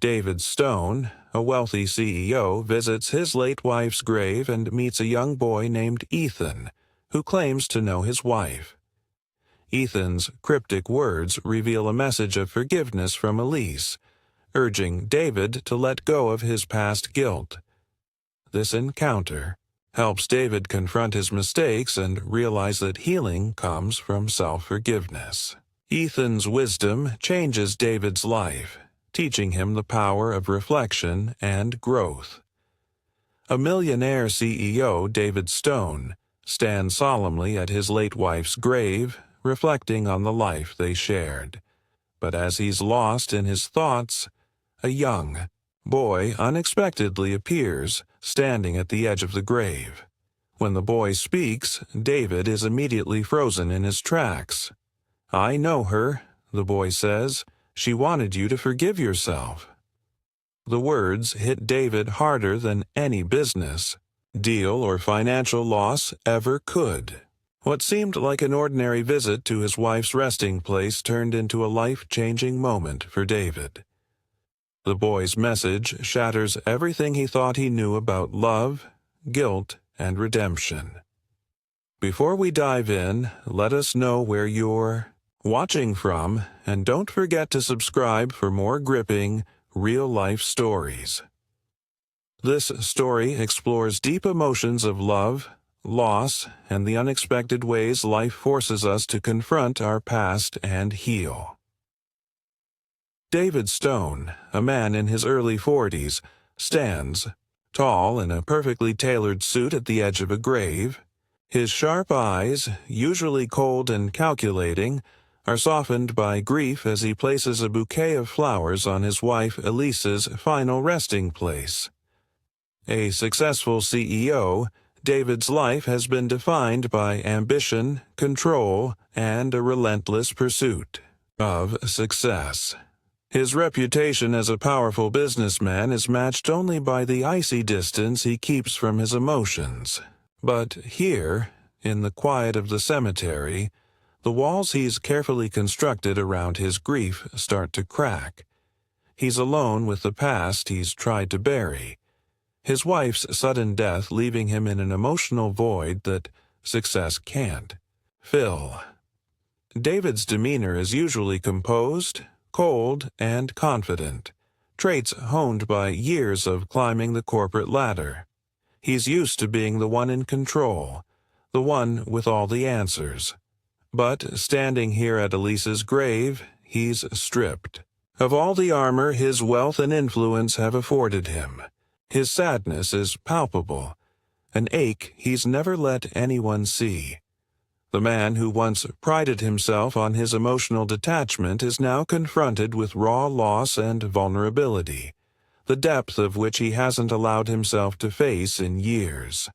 David Stone, a wealthy CEO, visits his late wife's grave and meets a young boy named Ethan, who claims to know his wife. Ethan's cryptic words reveal a message of forgiveness from Elise, urging David to let go of his past guilt. This encounter helps David confront his mistakes and realize that healing comes from self-forgiveness. Ethan's wisdom changes David's life, teaching him the power of reflection and growth. A millionaire CEO, David Stone, stands solemnly at his late wife's grave, reflecting on the life they shared. But as he's lost in his thoughts, a young boy unexpectedly appears, standing at the edge of the grave. When the boy speaks, David is immediately frozen in his tracks. "I know her," the boy says. "She wanted you to forgive yourself." The words hit David harder than any business deal or financial loss ever could. What seemed like an ordinary visit to his wife's resting place turned into a life-changing moment for David. The boy's message shatters everything he thought he knew about love, guilt, and redemption. Before we dive in, let us know where you're watching from, and don't forget to subscribe for more gripping, real-life stories. This story explores deep emotions of love, loss, and the unexpected ways life forces us to confront our past and heal. David Stone, a man in his early 40s, stands, tall in a perfectly tailored suit at the edge of a grave. His sharp eyes, usually cold and calculating, are softened by grief as he places a bouquet of flowers on his wife Elise's final resting place. A successful CEO, David's life has been defined by ambition, control, and a relentless pursuit of success. His reputation as a powerful businessman is matched only by the icy distance he keeps from his emotions. But here, in the quiet of the cemetery, the walls he's carefully constructed around his grief start to crack. He's alone with the past he's tried to bury, his wife's sudden death leaving him in an emotional void that success can't fill. David's demeanor is usually composed, cold, and confident, traits honed by years of climbing the corporate ladder. He's used to being the one in control, the one with all the answers. But standing here at Elise's grave, he's stripped of all the armor his wealth and influence have afforded him. His sadness is palpable, an ache he's never let anyone see. The man who once prided himself on his emotional detachment is now confronted with raw loss and vulnerability, the depth of which he hasn't allowed himself to face in years.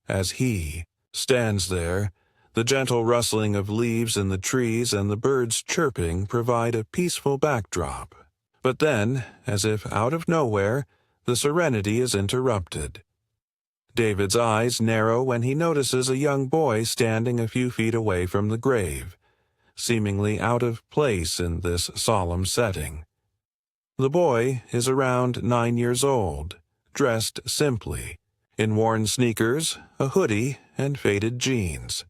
As he stands there, the gentle rustling of leaves in the trees and the birds chirping provide a peaceful backdrop. But then, as if out of nowhere, the serenity is interrupted. David's eyes narrow when he notices a young boy standing a few feet away from the grave, seemingly out of place in this solemn setting. The boy is around 9 years old, dressed simply, in worn sneakers, a hoodie, and faded jeans.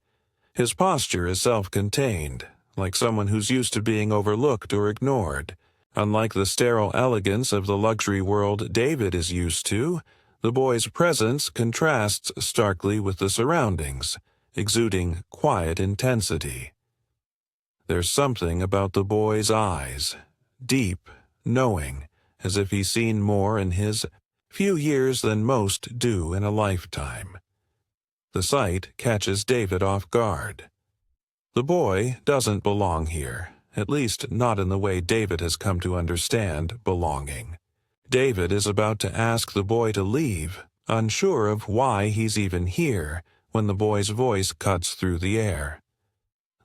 His posture is self-contained, like someone who's used to being overlooked or ignored. Unlike the sterile elegance of the luxury world David is used to, the boy's presence contrasts starkly with the surroundings, exuding quiet intensity. There's something about the boy's eyes, deep, knowing, as if he's seen more in his few years than most do in a lifetime. The sight catches David off guard. The boy doesn't belong here, at least not in the way David has come to understand belonging. David is about to ask the boy to leave, unsure of why he's even here, when the boy's voice cuts through the air.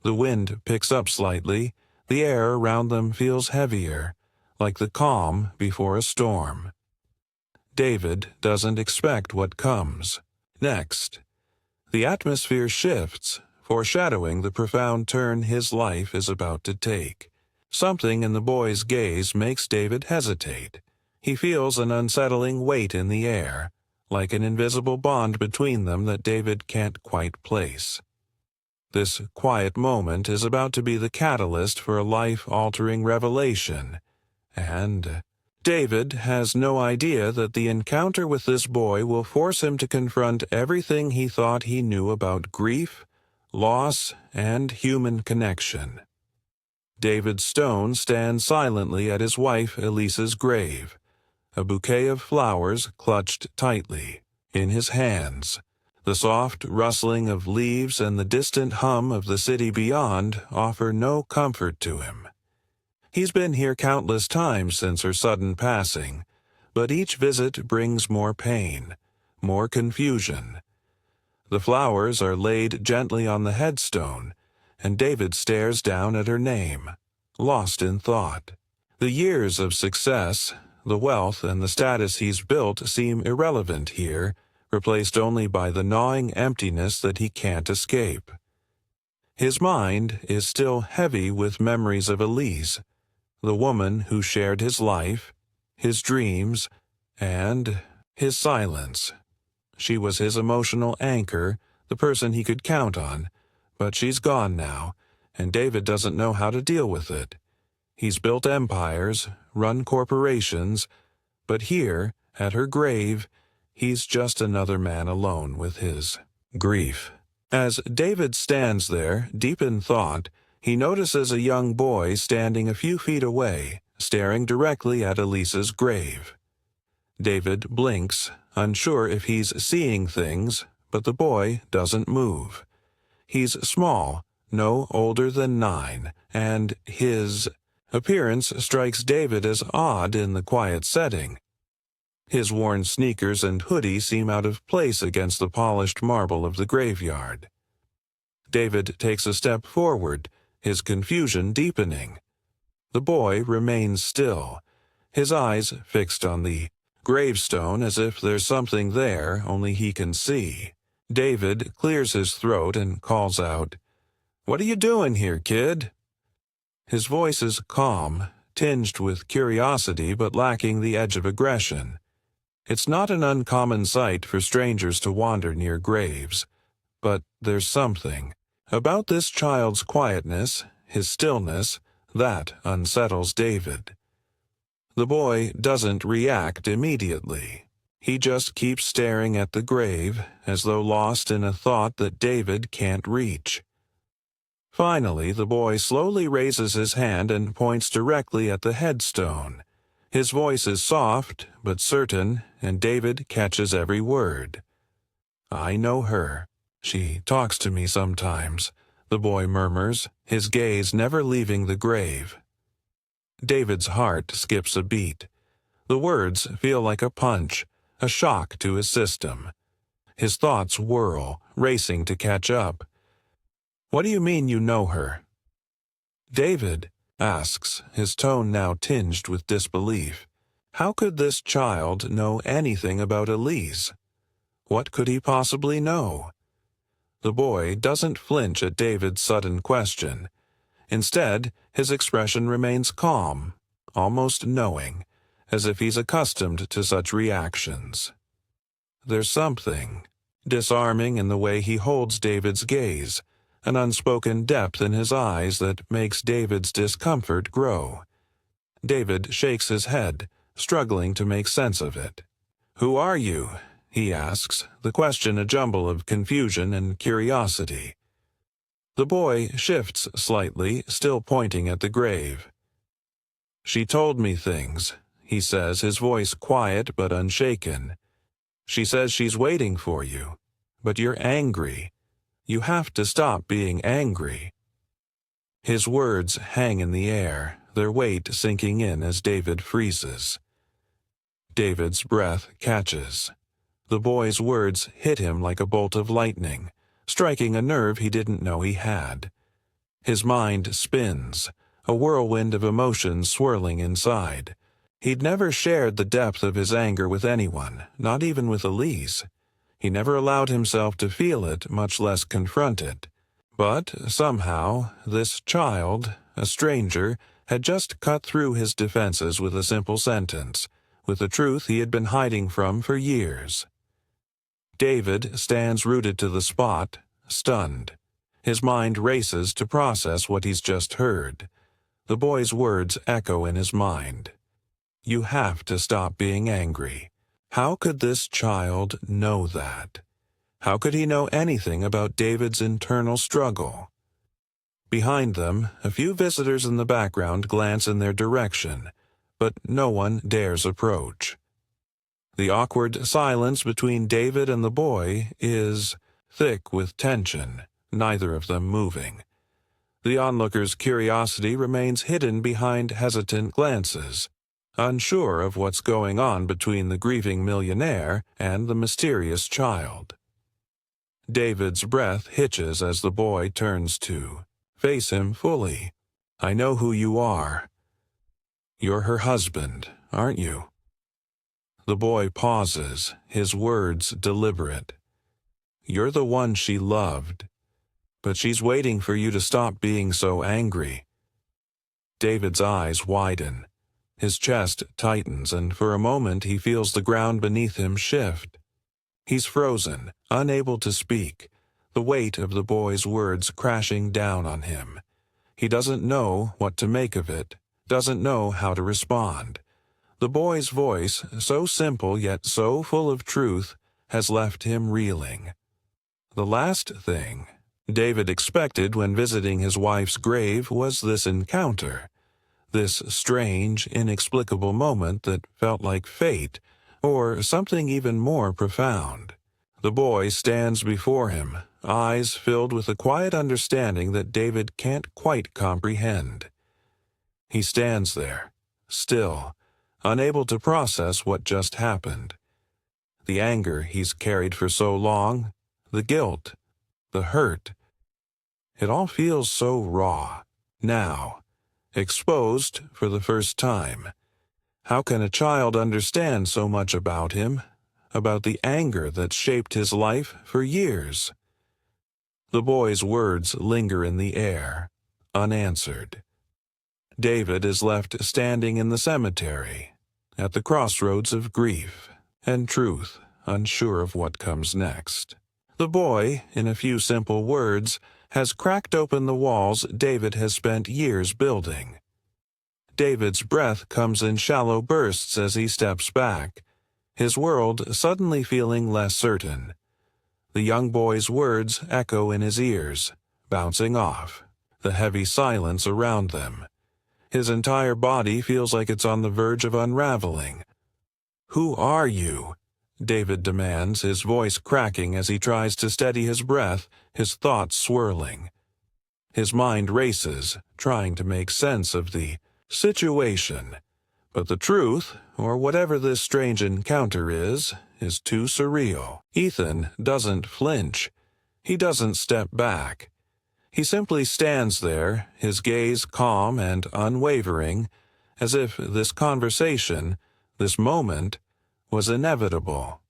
The wind picks up slightly, the air around them feels heavier, like the calm before a storm. David doesn't expect what comes next. The atmosphere shifts, foreshadowing the profound turn his life is about to take. Something in the boy's gaze makes David hesitate. He feels an unsettling weight in the air, like an invisible bond between them that David can't quite place. This quiet moment is about to be the catalyst for a life-altering revelation, and David has no idea that the encounter with this boy will force him to confront everything he thought he knew about grief, loss, and human connection. David Stone stands silently at his wife Elisa's grave, a bouquet of flowers clutched tightly in his hands. The soft rustling of leaves and the distant hum of the city beyond offer no comfort to him. He's been here countless times since her sudden passing, but each visit brings more pain, more confusion. The flowers are laid gently on the headstone, and David stares down at her name, lost in thought. The years of success, the wealth and the status he's built seem irrelevant here, replaced only by the gnawing emptiness that he can't escape. His mind is still heavy with memories of Elise, the woman who shared his life, his dreams, and his silence. She was his emotional anchor, the person he could count on, but she's gone now, and David doesn't know how to deal with it. He's built empires, run corporations, but here, at her grave, he's just another man alone with his grief. As David stands there, deep in thought, he notices a young boy standing a few feet away, staring directly at Elisa's grave. David blinks, unsure if he's seeing things, but the boy doesn't move. He's small, no older than 9, and his appearance strikes David as odd in the quiet setting. His worn sneakers and hoodie seem out of place against the polished marble of the graveyard. David takes a step forward, his confusion deepening. The boy remains still, his eyes fixed on the gravestone as if there's something there only he can see. David clears his throat and calls out, "What are you doing here, kid?" His voice is calm, tinged with curiosity but lacking the edge of aggression. It's not an uncommon sight for strangers to wander near graves, but there's something about this child's quietness, his stillness, that unsettles David. The boy doesn't react immediately. He just keeps staring at the grave, as though lost in a thought that David can't reach. Finally, the boy slowly raises his hand and points directly at the headstone. His voice is soft, but certain, and David catches every word. "I know her. She talks to me sometimes," the boy murmurs, his gaze never leaving the grave. David's heart skips a beat. The words feel like a punch, a shock to his system. His thoughts whirl, racing to catch up. "What do you mean you know her?" David asks, his tone now tinged with disbelief. How could this child know anything about Elise? What could he possibly know? The boy doesn't flinch at David's sudden question. Instead, his expression remains calm, almost knowing, as if he's accustomed to such reactions. There's something disarming in the way he holds David's gaze, an unspoken depth in his eyes that makes David's discomfort grow. David shakes his head, struggling to make sense of it. "Who are you?" he asks, the question a jumble of confusion and curiosity. The boy shifts slightly, still pointing at the grave. "She told me things," he says, his voice quiet but unshaken. "She says she's waiting for you, but you're angry. You have to stop being angry." His words hang in the air, their weight sinking in as David freezes. David's breath catches. The boy's words hit him like a bolt of lightning, striking a nerve he didn't know he had. His mind spins, a whirlwind of emotions swirling inside. He'd never shared the depth of his anger with anyone, not even with Elise. He never allowed himself to feel it, much less confront it. But, somehow, this child, a stranger, had just cut through his defenses with a simple sentence, with the truth he had been hiding from for years. David stands rooted to the spot, stunned. His mind races to process what he's just heard. The boy's words echo in his mind. You have to stop being angry. How could this child know that? How could he know anything about David's internal struggle? Behind them, a few visitors in the background glance in their direction, but no one dares approach. The awkward silence between David and the boy is thick with tension, neither of them moving. The onlooker's curiosity remains hidden behind hesitant glances, unsure of what's going on between the grieving millionaire and the mysterious child. David's breath hitches as the boy turns to face him fully. I know who you are. You're her husband, aren't you? The boy pauses, his words deliberate. You're the one she loved, but she's waiting for you to stop being so angry. David's eyes widen. His chest tightens, and for a moment he feels the ground beneath him shift. He's frozen, unable to speak, the weight of the boy's words crashing down on him. He doesn't know what to make of it, doesn't know how to respond. The boy's voice, so simple yet so full of truth, has left him reeling. The last thing David expected when visiting his wife's grave was this encounter, this strange, inexplicable moment that felt like fate, or something even more profound. The boy stands before him, eyes filled with a quiet understanding that David can't quite comprehend. He stands there, still, unable to process what just happened. The anger he's carried for so long, the guilt, the hurt. It all feels so raw, now, exposed for the first time. How can a child understand so much about him, about the anger that shaped his life for years? The boy's words linger in the air, unanswered. David is left standing in the cemetery, at the crossroads of grief and truth, unsure of what comes next. The boy, in a few simple words, has cracked open the walls David has spent years building. David's breath comes in shallow bursts as he steps back, his world suddenly feeling less certain. The young boy's words echo in his ears, bouncing off, the heavy silence around them. His entire body feels like it's on the verge of unraveling. Who are you? David demands, his voice cracking as he tries to steady his breath, his thoughts swirling. His mind races, trying to make sense of the situation. But the truth, or whatever this strange encounter is too surreal. Ethan doesn't flinch. He doesn't step back. He simply stands there, his gaze calm and unwavering, as if this conversation, this moment, was inevitable.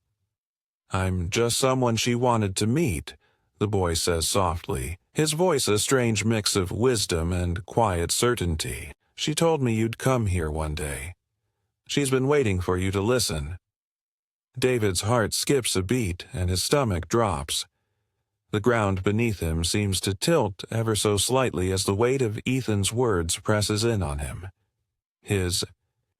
I'm just someone she wanted to meet, the boy says softly, his voice a strange mix of wisdom and quiet certainty. She told me you'd come here one day. She's been waiting for you to listen. David's heart skips a beat and his stomach drops. The ground beneath him seems to tilt ever so slightly as the weight of Ethan's words presses in on him. His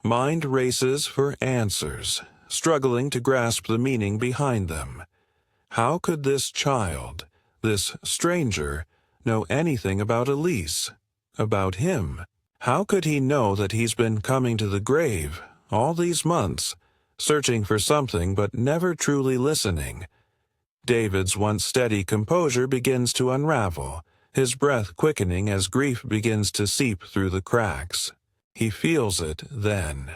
mind races for answers, struggling to grasp the meaning behind them. How could this child, this stranger, know anything about Elise, about him? How could he know that he's been coming to the grave all these months, searching for something but never truly listening? David's once steady composure begins to unravel, his breath quickening as grief begins to seep through the cracks. He feels it then.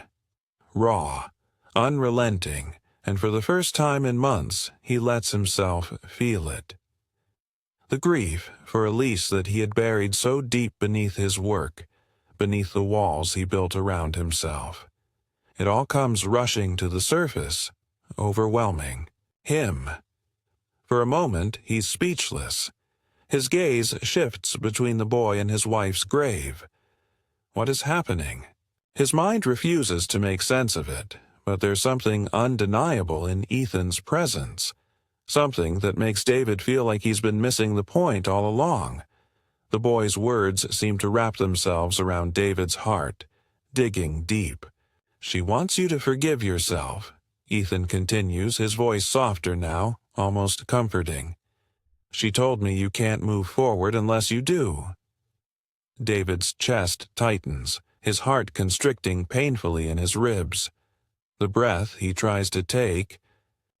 Raw, unrelenting, and for the first time in months, he lets himself feel it. The grief for Elise that he had buried so deep beneath his work, beneath the walls he built around himself. It all comes rushing to the surface, overwhelming him. For a moment, he's speechless. His gaze shifts between the boy and his wife's grave. What is happening? His mind refuses to make sense of it, but there's something undeniable in Ethan's presence. Something that makes David feel like he's been missing the point all along. The boy's words seem to wrap themselves around David's heart, digging deep. "She wants you to forgive yourself," Ethan continues, his voice softer now, almost comforting. "She told me you can't move forward unless you do." David's chest tightens, his heart constricting painfully in his ribs. The breath he tries to take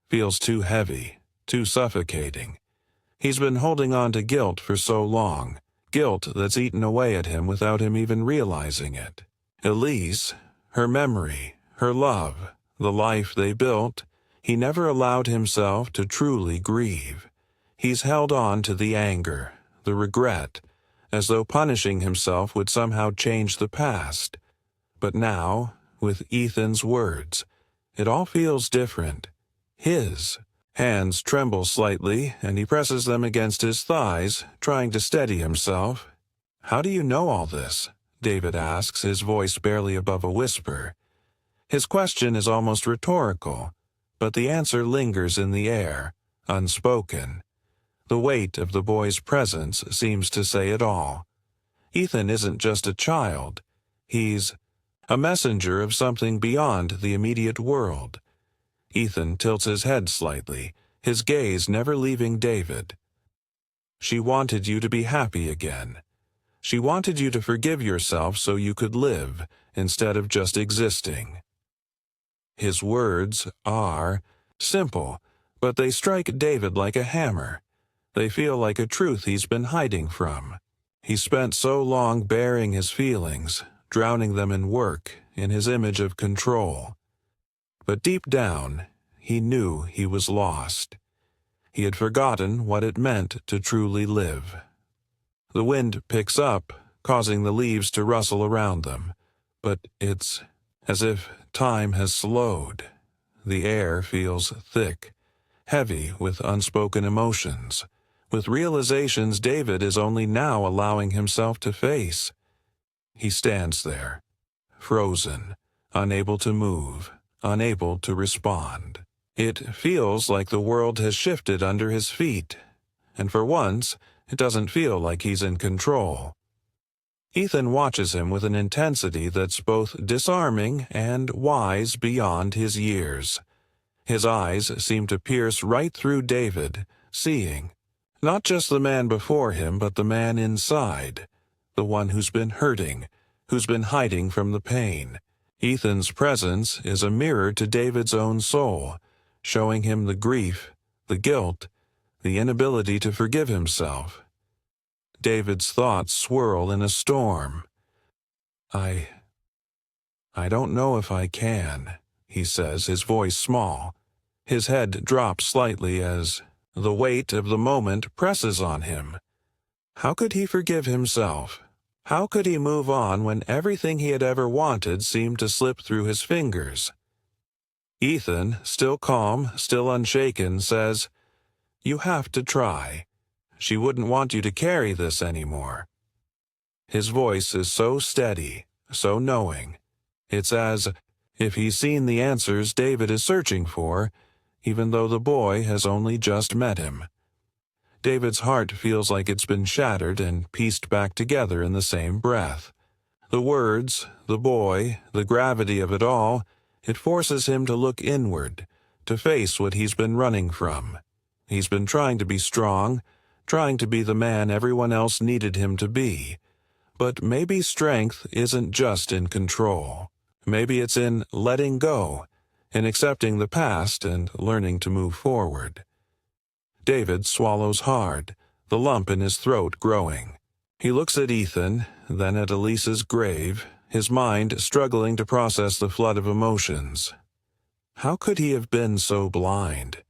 feels too heavy, too suffocating. He's been holding on to guilt for so long, guilt that's eaten away at him without him even realizing it. Elise, her memory, her love, the life they built, he never allowed himself to truly grieve. He's held on to the anger, the regret, as though punishing himself would somehow change the past. But now, with Ethan's words, it all feels different. His hands tremble slightly, and he presses them against his thighs, trying to steady himself. "How do you know all this?" David asks, his voice barely above a whisper. His question is almost rhetorical, but the answer lingers in the air, unspoken. The weight of the boy's presence seems to say it all. Ethan isn't just a child. He's a messenger of something beyond the immediate world. Ethan tilts his head slightly, his gaze never leaving David. "She wanted you to be happy again. She wanted you to forgive yourself so you could live, instead of just existing." His words are simple, but they strike David like a hammer. They feel like a truth he's been hiding from. He spent so long bearing his feelings, drowning them in work, in his image of control. But deep down, he knew he was lost. He had forgotten what it meant to truly live. The wind picks up, causing the leaves to rustle around them, but it's as if time has slowed. The air feels thick, heavy with unspoken emotions, with realizations David is only now allowing himself to face. He stands there, frozen, unable to move, unable to respond. It feels like the world has shifted under his feet, and for once, it doesn't feel like he's in control. Ethan watches him with an intensity that's both disarming and wise beyond his years. His eyes seem to pierce right through David, seeing not just the man before him, but the man inside, the one who's been hurting, who's been hiding from the pain. Ethan's presence is a mirror to David's own soul, showing him the grief, the guilt, the inability to forgive himself. David's thoughts swirl in a storm. I don't know if I can," he says, his voice small. His head drops slightly as the weight of the moment presses on him. How could he forgive himself? How could he move on when everything he had ever wanted seemed to slip through his fingers? Ethan, still calm, still unshaken, says, "You have to try. She wouldn't want you to carry this anymore." His voice is so steady, so knowing. It's as if he's seen the answers David is searching for, even though the boy has only just met him. David's heart feels like it's been shattered and pieced back together in the same breath. The words, the boy, the gravity of it all, it forces him to look inward, to face what he's been running from. He's been trying to be strong, trying to be the man everyone else needed him to be. But maybe strength isn't just in control. Maybe it's in letting go, in accepting the past and learning to move forward. David swallows hard, the lump in his throat growing. He looks at Ethan, then at Elise's grave, his mind struggling to process the flood of emotions. How could he have been so blind?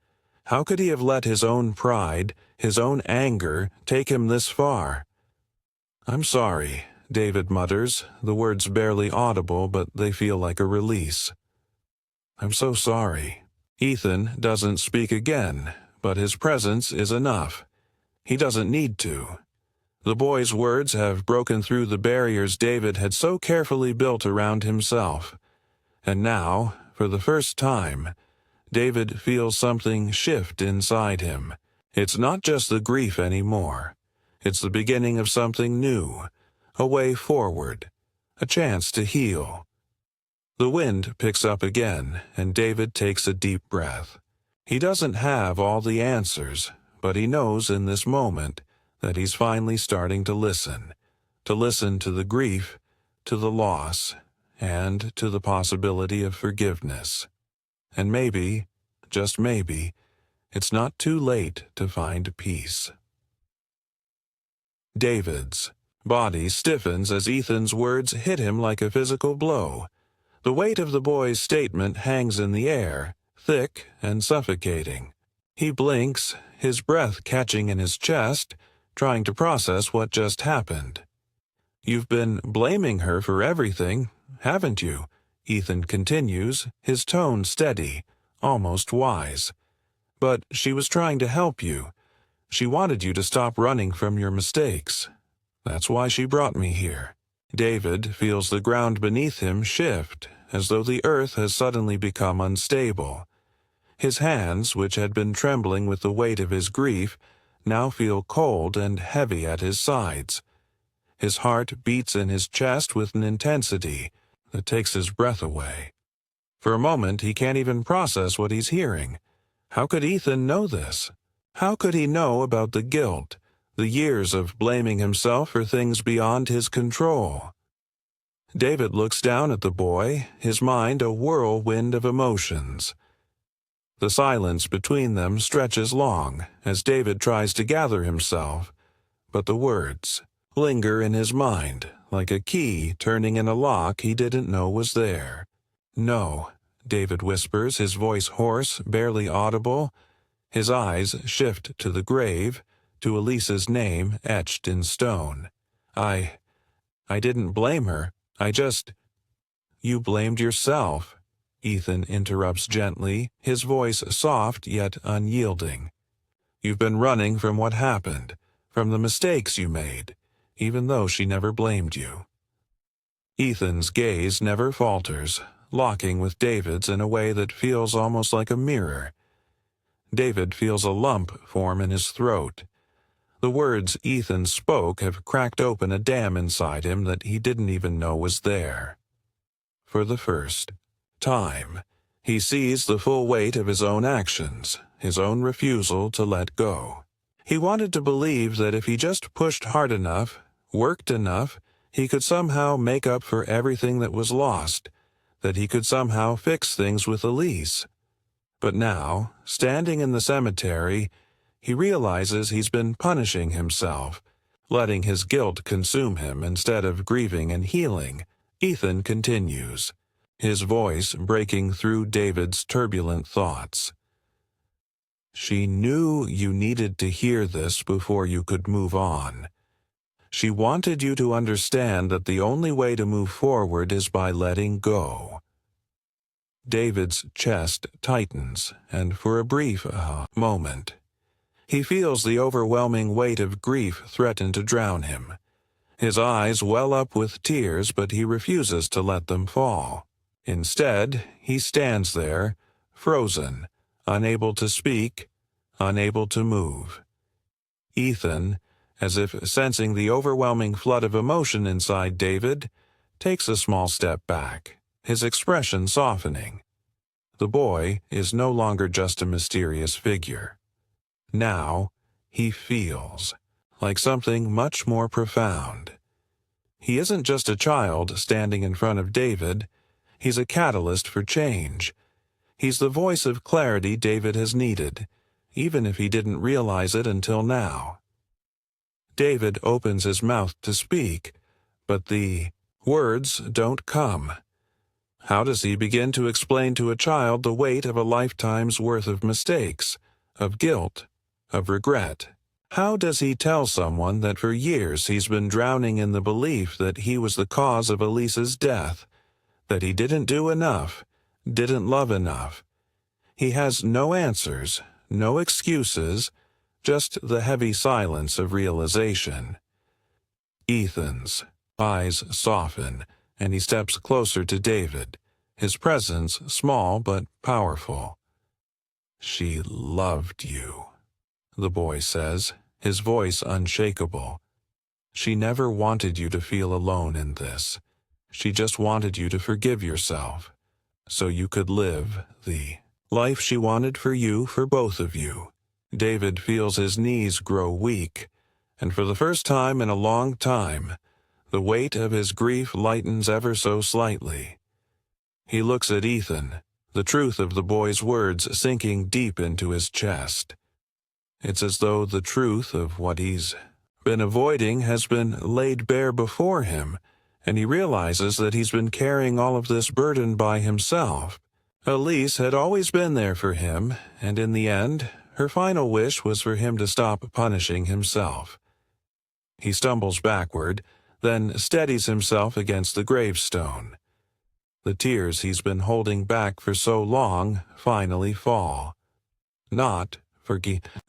How could he have let his own pride, his own anger, take him this far? "I'm sorry," David mutters, the words barely audible, but they feel like a release. "I'm so sorry." Ethan doesn't speak again, but his presence is enough. He doesn't need to. The boy's words have broken through the barriers David had so carefully built around himself. And now, for the first time, David feels something shift inside him. It's not just the grief anymore. It's the beginning of something new, a way forward, a chance to heal. The wind picks up again, and David takes a deep breath. He doesn't have all the answers, but he knows in this moment that he's finally starting to listen to the grief, to the loss, and to the possibility of forgiveness. And maybe, just maybe, it's not too late to find peace. David's body stiffens as Ethan's words hit him like a physical blow. The weight of the boy's statement hangs in the air, thick and suffocating. He blinks, his breath catching in his chest, trying to process what just happened. "You've been blaming her for everything, haven't you?" Ethan continues, his tone steady, almost wise. "But she was trying to help you. She wanted you to stop running from your mistakes. That's why she brought me here." David feels the ground beneath him shift, as though the earth has suddenly become unstable. His hands, which had been trembling with the weight of his grief, now feel cold and heavy at his sides. His heart beats in his chest with an intensity that takes his breath away. For a moment, he can't even process what he's hearing. How could Ethan know this? How could he know about the guilt, the years of blaming himself for things beyond his control? David looks down at the boy, his mind a whirlwind of emotions. The silence between them stretches long as David tries to gather himself, but the words linger in his mind like a key turning in a lock he didn't know was there. "No," David whispers, his voice hoarse, barely audible. His eyes shift to the grave, to Elisa's name etched in stone. I didn't blame her. You blamed yourself," Ethan interrupts gently, his voice soft yet unyielding. "You've been running from what happened, from the mistakes you made, even though she never blamed you." Ethan's gaze never falters, locking with David's in a way that feels almost like a mirror. David feels a lump form in his throat. The words Ethan spoke have cracked open a dam inside him that he didn't even know was there. For the first time, he sees the full weight of his own actions, his own refusal to let go. He wanted to believe that if he just pushed hard enough, worked enough, he could somehow make up for everything that was lost, that he could somehow fix things with Elise. But now, standing in the cemetery, he realizes he's been punishing himself, letting his guilt consume him instead of grieving and healing. Ethan continues, his voice breaking through David's turbulent thoughts. "She knew you needed to hear this before you could move on. She wanted you to understand that the only way to move forward is by letting go." David's chest tightens, and for a brief moment, he feels the overwhelming weight of grief threaten to drown him. His eyes well up with tears, but he refuses to let them fall. Instead, he stands there, frozen, unable to speak, unable to move. Ethan, as if sensing the overwhelming flood of emotion inside David, takes a small step back, his expression softening. The boy is no longer just a mysterious figure. Now, he feels like something much more profound. He isn't just a child standing in front of David. He's a catalyst for change. He's the voice of clarity David has needed, even if he didn't realize it until now. David opens his mouth to speak, but the words don't come. How does he begin to explain to a child the weight of a lifetime's worth of mistakes, of guilt, of regret? How does he tell someone that for years he's been drowning in the belief that he was the cause of Elisa's death, that he didn't do enough, didn't love enough? He has no answers, no excuses, just the heavy silence of realization. Ethan's eyes soften, and he steps closer to David, his presence small but powerful. "She loved you," the boy says, his voice unshakable. "She never wanted you to feel alone in this. She just wanted you to forgive yourself, so you could live the life she wanted for you, for both of you." David feels his knees grow weak, and for the first time in a long time, the weight of his grief lightens ever so slightly. He looks at Ethan, the truth of the boy's words sinking deep into his chest. It's as though the truth of what he's been avoiding has been laid bare before him, and he realizes that he's been carrying all of this burden by himself. Elise had always been there for him, and in the end, her final wish was for him to stop punishing himself. He stumbles backward, then steadies himself against the gravestone. The tears he's been holding back for so long finally fall. Not for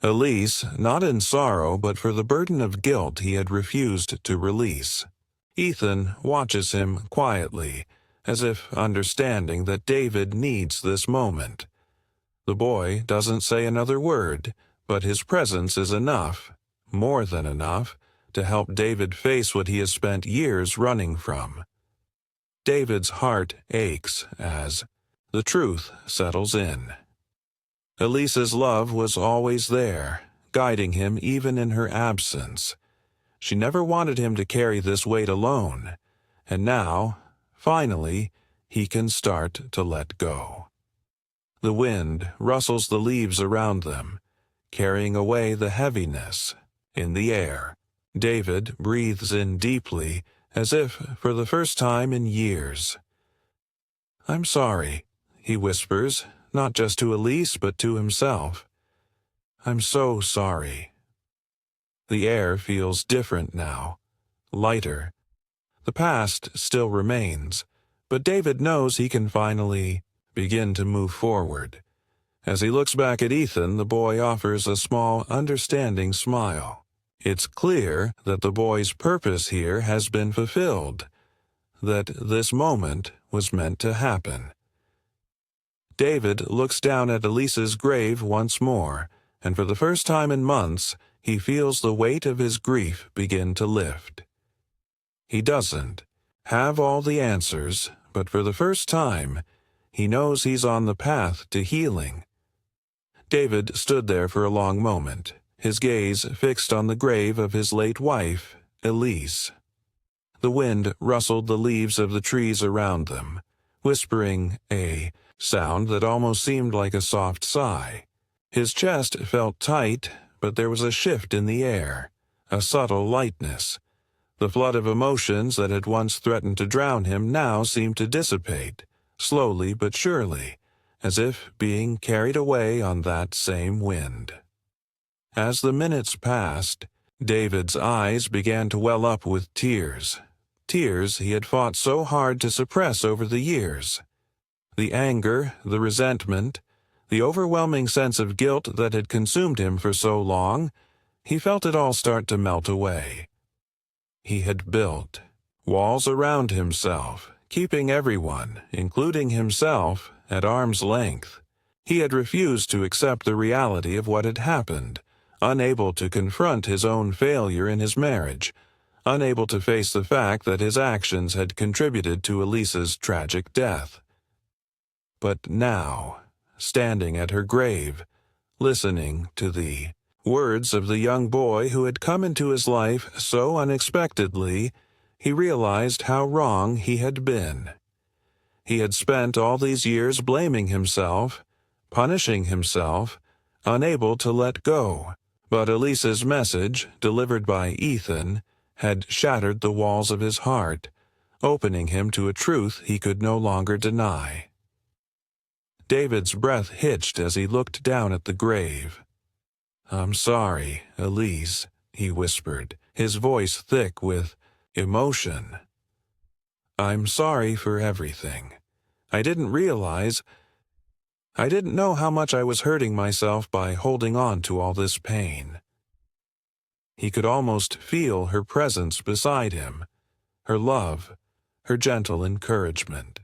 Elise, not in sorrow, but for the burden of guilt he had refused to release. Ethan watches him quietly, as if understanding that David needs this moment. The boy doesn't say another word, but his presence is enough, more than enough, to help David face what he has spent years running from. David's heart aches as the truth settles in. Elise's love was always there, guiding him even in her absence. She never wanted him to carry this weight alone, and now, finally, he can start to let go. The wind rustles the leaves around them, carrying away the heaviness in the air. David breathes in deeply, as if for the first time in years. "I'm sorry," he whispers, not just to Elise but to himself. "I'm so sorry." The air feels different now, lighter. The past still remains, but David knows he can finally begin to move forward. As he looks back at Ethan, the boy offers a small, understanding smile. It's clear that the boy's purpose here has been fulfilled, that this moment was meant to happen. David looks down at Elise's grave once more, and for the first time in months, he feels the weight of his grief begin to lift. He doesn't have all the answers, but for the first time, he knows he's on the path to healing. David stood there for a long moment, his gaze fixed on the grave of his late wife, Elise. The wind rustled the leaves of the trees around them, whispering a sound that almost seemed like a soft sigh. His chest felt tight, but there was a shift in the air, a subtle lightness. The flood of emotions that had once threatened to drown him now seemed to dissipate, slowly but surely, as if being carried away on that same wind. As the minutes passed, David's eyes began to well up with tears he had fought so hard to suppress over the years. The anger, the resentment, the overwhelming sense of guilt that had consumed him for so long, he felt it all start to melt away. He had built walls around himself, keeping everyone, including himself, at arm's length. He had refused to accept the reality of what had happened, unable to confront his own failure in his marriage, unable to face the fact that his actions had contributed to Elise's tragic death. But now, standing at her grave, listening to the words of the young boy who had come into his life so unexpectedly, he realized how wrong he had been. He had spent all these years blaming himself, punishing himself, unable to let go. But Elise's message, delivered by Ethan, had shattered the walls of his heart, opening him to a truth he could no longer deny. David's breath hitched as he looked down at the grave. "I'm sorry, Elise," he whispered, his voice thick with emotion. "I'm sorry for everything. I didn't know how much I was hurting myself by holding on to all this pain." He could almost feel her presence beside him, her love, her gentle encouragement.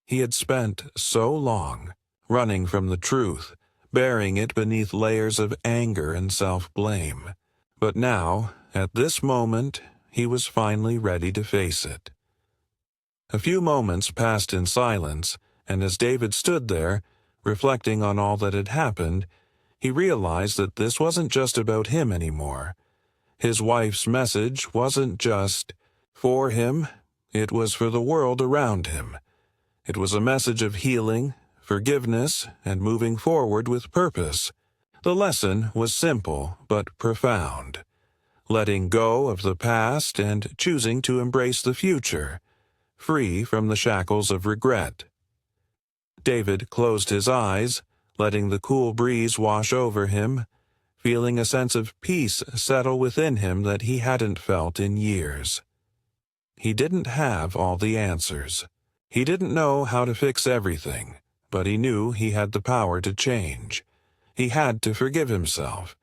He had spent so long running from the truth, burying it beneath layers of anger and self-blame. But now, at this moment, he was finally ready to face it. A few moments passed in silence, and as David stood there, reflecting on all that had happened, he realized that this wasn't just about him anymore. His wife's message wasn't just for him, it was for the world around him. It was a message of healing, forgiveness, and moving forward with purpose. The lesson was simple but profound. Letting go of the past and choosing to embrace the future, free from the shackles of regret. David closed his eyes, letting the cool breeze wash over him, feeling a sense of peace settle within him that he hadn't felt in years. He didn't have all the answers. He didn't know how to fix everything, but he knew he had the power to change. He had to forgive himself.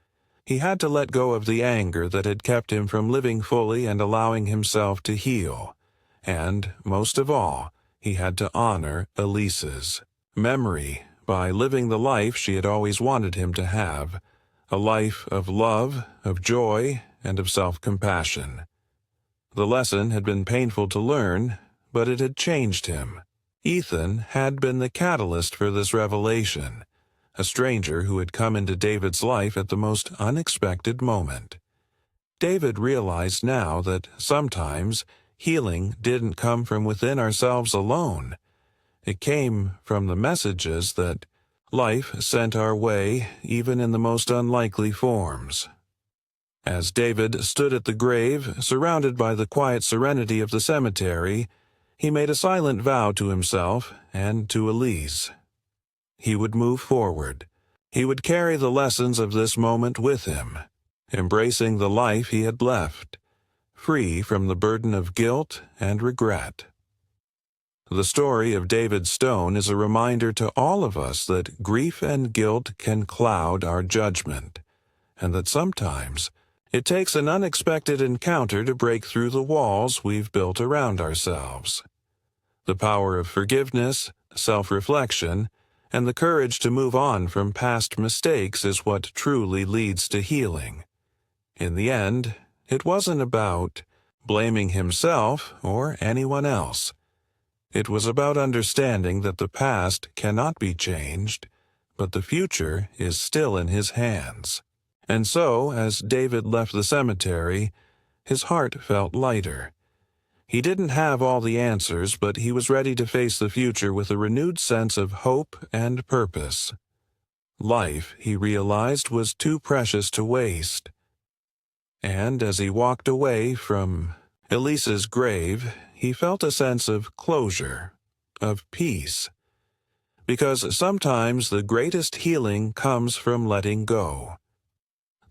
He had to let go of the anger that had kept him from living fully and allowing himself to heal. And, most of all, he had to honor Elise's memory by living the life she had always wanted him to have, a life of love, of joy, and of self-compassion. The lesson had been painful to learn, but it had changed him. Ethan had been the catalyst for this revelation, a stranger who had come into David's life at the most unexpected moment. David realized now that sometimes healing didn't come from within ourselves alone. It came from the messages that life sent our way, even in the most unlikely forms. As David stood at the grave, surrounded by the quiet serenity of the cemetery, he made a silent vow to himself and to Elise. He would move forward. He would carry the lessons of this moment with him, embracing the life he had left, free from the burden of guilt and regret. The story of David Stone is a reminder to all of us that grief and guilt can cloud our judgment, and that sometimes it takes an unexpected encounter to break through the walls we've built around ourselves. The power of forgiveness, self-reflection, and the courage to move on from past mistakes is what truly leads to healing. In the end, it wasn't about blaming himself or anyone else. It was about understanding that the past cannot be changed, but the future is still in his hands. And so, as David left the cemetery, his heart felt lighter. He didn't have all the answers, but he was ready to face the future with a renewed sense of hope and purpose. Life, he realized, was too precious to waste. And as he walked away from Elise's grave, he felt a sense of closure, of peace. Because sometimes the greatest healing comes from letting go.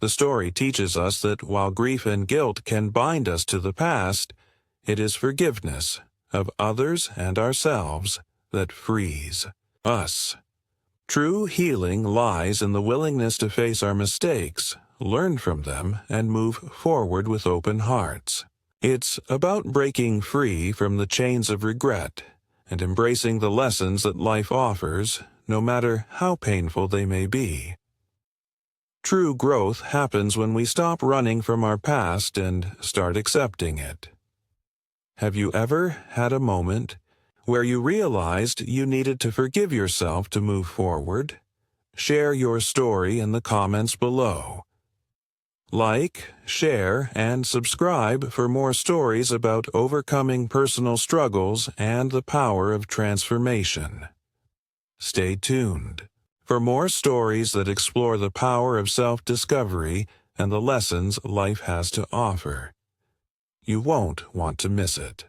The story teaches us that while grief and guilt can bind us to the past, it is forgiveness of others and ourselves that frees us. True healing lies in the willingness to face our mistakes, learn from them, and move forward with open hearts. It's about breaking free from the chains of regret and embracing the lessons that life offers, no matter how painful they may be. True growth happens when we stop running from our past and start accepting it. Have you ever had a moment where you realized you needed to forgive yourself to move forward? Share your story in the comments below. Like, share, and subscribe for more stories about overcoming personal struggles and the power of transformation. Stay tuned for more stories that explore the power of self-discovery and the lessons life has to offer. You won't want to miss it.